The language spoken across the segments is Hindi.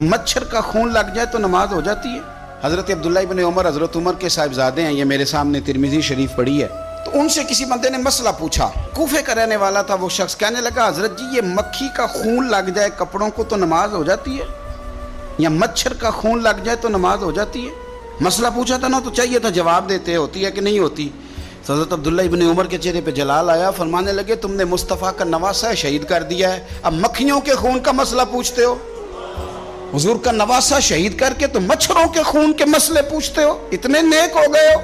मच्छर का खून लग जाए तो नमाज हो जाती है। हज़रत अब्दुल्ला इब्न उमर हज़रत उमर के साहिबजादे हैं, ये मेरे सामने तिरमिज़ी शरीफ पढ़ी है। तो उनसे किसी बंदे ने मसला पूछा, कूफे का रहने वाला था वो शख्स, कहने लगा हज़रत जी ये मक्खी का खून लग जाए कपड़ों को तो नमाज हो जाती है, या मच्छर का खून लग जाए तो नमाज हो जाती है। मसला पूछा था ना तो चाहिए था जवाब देते, होती है कि नहीं होती। हज़रत अब्दुल्ला इब्न उमर के चेहरे पे जलाल आया, फरमाने लगे तुमने मुस्तफ़ा का नवासा शहीद कर दिया है, अब मक्खियों के खून का मसला पूछते हो। हुजूर का नवासा शहीद करके तो मच्छरों के खून के मसले पूछते हो, इतने नेक हो गए हो।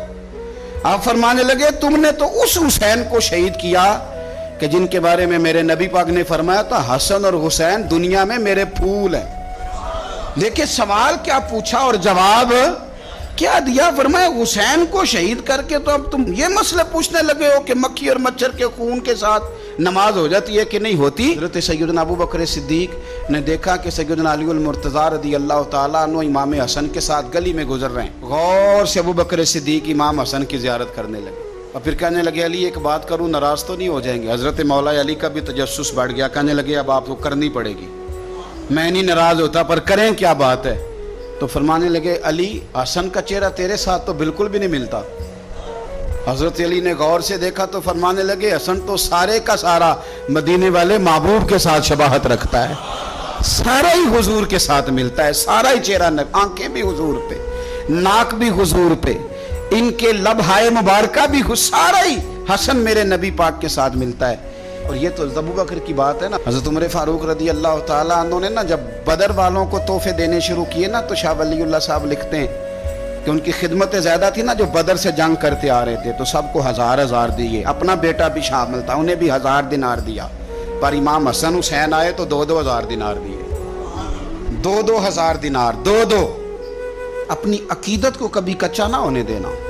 आप फरमाने लगे तुमने तो उस हुसैन को शहीद किया कि जिनके बारे में मेरे नबी पाक ने फरमाया था हसन और हुसैन दुनिया में मेरे फूल हैं। देखिए सवाल क्या पूछा और जवाब क्या दिया। फरमाया हुसैन को शहीद करके तो अब तुम ये मसले पूछने लगे हो कि मक्खी और मच्छर के खून के साथ नमाज हो जाती है कि नहीं होती। हज़रत सैयदना अबू बकर सिद्दीक ने देखा कि सैयदना अली मुर्तज़ा रज़ी अल्लाह तआला अन्हु इमाम हसन के साथ गली में गुजर रहे हैं। गौर से अबू बकर सिद्दीक इमाम हसन की ज़ियारत करने लगे और फिर कहने लगे अली एक बात करूँ, नाराज़ तो नहीं हो जाएंगे। हज़रत मौला अली का भी तजस्सुस बढ़ गया, कहने लगे अब आपको करनी पड़ेगी, मैं नहीं नाराज़ होता पर करें क्या बात है। तो फरमाने लगे अली हसन का चेहरा तेरे साथ तो बिल्कुल भी नहीं मिलता। हजरत अली ने गौर से देखा तो फरमाने लगे हसन तो सारे का सारा मदीने वाले महबूब के साथ शबाहत रखता है, सारा ही हुजूर के साथ मिलता है, सारा ही चेहरा, आंखें भी हुजूर पे, नाक भी हुजूर पे, इनके लब हाय मुबारका भी, सारा ही हसन मेरे नबी पाक के साथ मिलता है। और ये तो अबू बकर की बात है ना। हज़रत उमर फारूक रज़ी अल्लाह ताला अन्हु ने ना जब बदर वालों को तोहफे देने शुरू किए ना तो शाह वलीउल्लाह साहब लिखते हैं कि उनकी खिदमतें ज़्यादा थी ना, जो बदर से जंग करते आ रहे थे तो सबको हज़ार हज़ार दिए, अपना बेटा भी शामिल था, उन्हें भी 1000 दिनार दिया। पर इमाम हसन हुसैन आए तो 2-2 हज़ार दिनार दिए, 2-2 हज़ार दिनार, 2-2। अपनी अकीदत को कभी कच्चा ना होने देना।